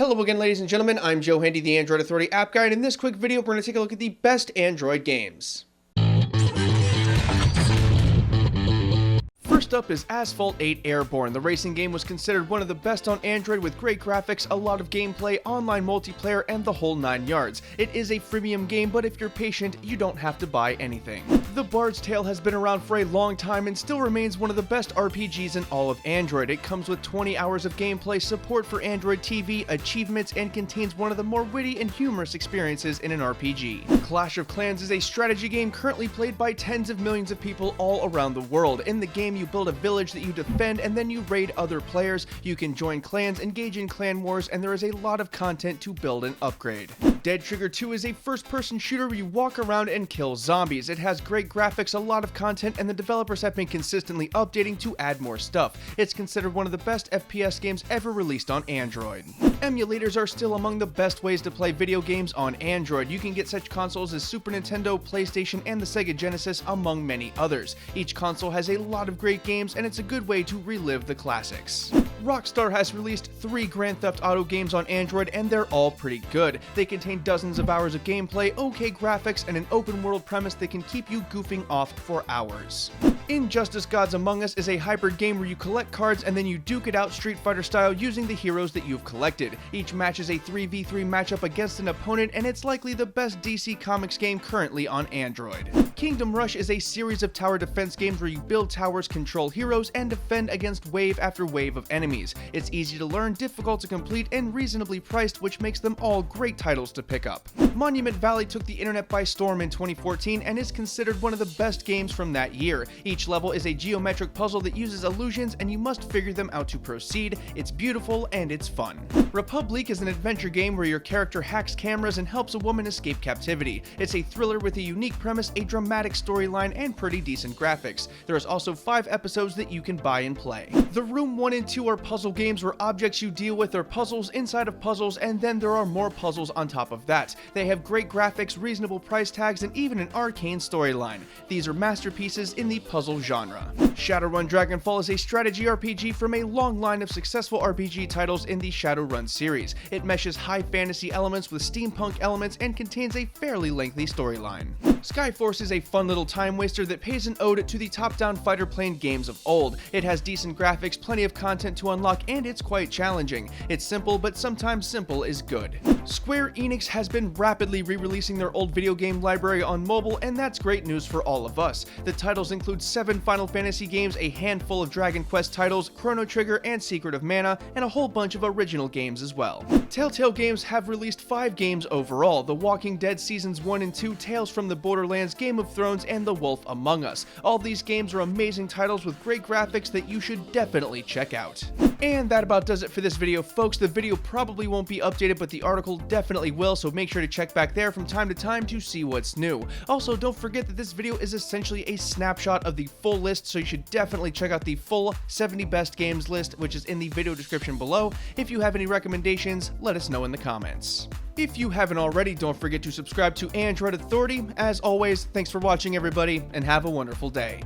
Hello again, ladies and gentlemen, I'm Joe Handy, the Android Authority App Guide. In this quick video, we're going to take a look at the best Android games. First up is Asphalt 8 Airborne. The racing game was considered one of the best on Android with great graphics, a lot of gameplay, online multiplayer, and the whole 9 yards. It is a freemium game, but if you're patient, you don't have to buy anything. The Bard's Tale has been around for a long time and still remains one of the best RPGs in all of Android. It comes with 20 hours of gameplay, support for Android TV, achievements, and contains one of the more witty and humorous experiences in an RPG. Clash of Clans is a strategy game currently played by tens of millions of people all around the world. In the game, you build a village that you defend and then you raid other players. You can join clans, engage in clan wars, and there is a lot of content to build and upgrade. Dead Trigger 2 is a first-person shooter where you walk around and kill zombies. It has great graphics, a lot of content, and the developers have been consistently updating to add more stuff. It's considered one of the best FPS games ever released on Android. Emulators are still among the best ways to play video games on Android. You can get such consoles as Super Nintendo, PlayStation, and the Sega Genesis, among many others. Each console has a lot of great games, and it's a good way to relive the classics. Rockstar has released 3 Grand Theft Auto games on Android, and they're all pretty good. They contain dozens of hours of gameplay, okay graphics, and an open world premise that can keep you goofing off for hours. Injustice Gods Among Us is a hybrid game where you collect cards and then you duke it out Street Fighter style using the heroes that you've collected. Each match is a 3v3 matchup against an opponent, and it's likely the best DC Comics game currently on Android. Kingdom Rush is a series of tower defense games where you build towers, control heroes, and defend against wave after wave of enemies. It's easy to learn, difficult to complete, and reasonably priced, which makes them all great titles to pick up. Monument Valley took the internet by storm in 2014 and is considered one of the best games from that year. Each level is a geometric puzzle that uses illusions and you must figure them out to proceed. It's beautiful and it's fun. Republic is an adventure game where your character hacks cameras and helps a woman escape captivity. It's a thriller with a unique premise, a dramatic storyline, and pretty decent graphics. There is also 5 episodes that you can buy and play. The Room 1 and 2 are puzzle games where objects you deal with are puzzles inside of puzzles, and then there are more puzzles on top of that. They have great graphics, reasonable price tags, and even an arcane storyline. These are masterpieces in the puzzle genre. Shadowrun Dragonfall is a strategy RPG from a long line of successful RPG titles in the Shadowrun series. It meshes high fantasy elements with steampunk elements and contains a fairly lengthy storyline. Skyforce is a fun little time waster that pays an ode to the top-down fighter plane games of old. It has decent graphics, plenty of content to unlock, and it's quite challenging. It's simple, but sometimes simple is good. Square Enix has been rapidly re-releasing their old video game library on mobile, and that's great news for all of us. The titles include 7 Final Fantasy games, a handful of Dragon Quest titles, Chrono Trigger and Secret of Mana, and a whole bunch of original games as well. Telltale Games have released 5 games overall: The Walking Dead Seasons 1 and 2, Tales from the Borderlands, Game of Thrones, and The Wolf Among Us. All these games are amazing titles with great graphics that you should definitely check out. And that about does it for this video, folks. The video probably won't be updated, but the article definitely will, so make sure to check back there from time to time to see what's new. Also, don't forget that this video is essentially a snapshot of the full list, so you should definitely check out the full 70 best games list, which is in the video description below. If you have any recommendations, let us know in the comments. If you haven't already, don't forget to subscribe to Android Authority. As always, thanks for watching, everybody, and have a wonderful day.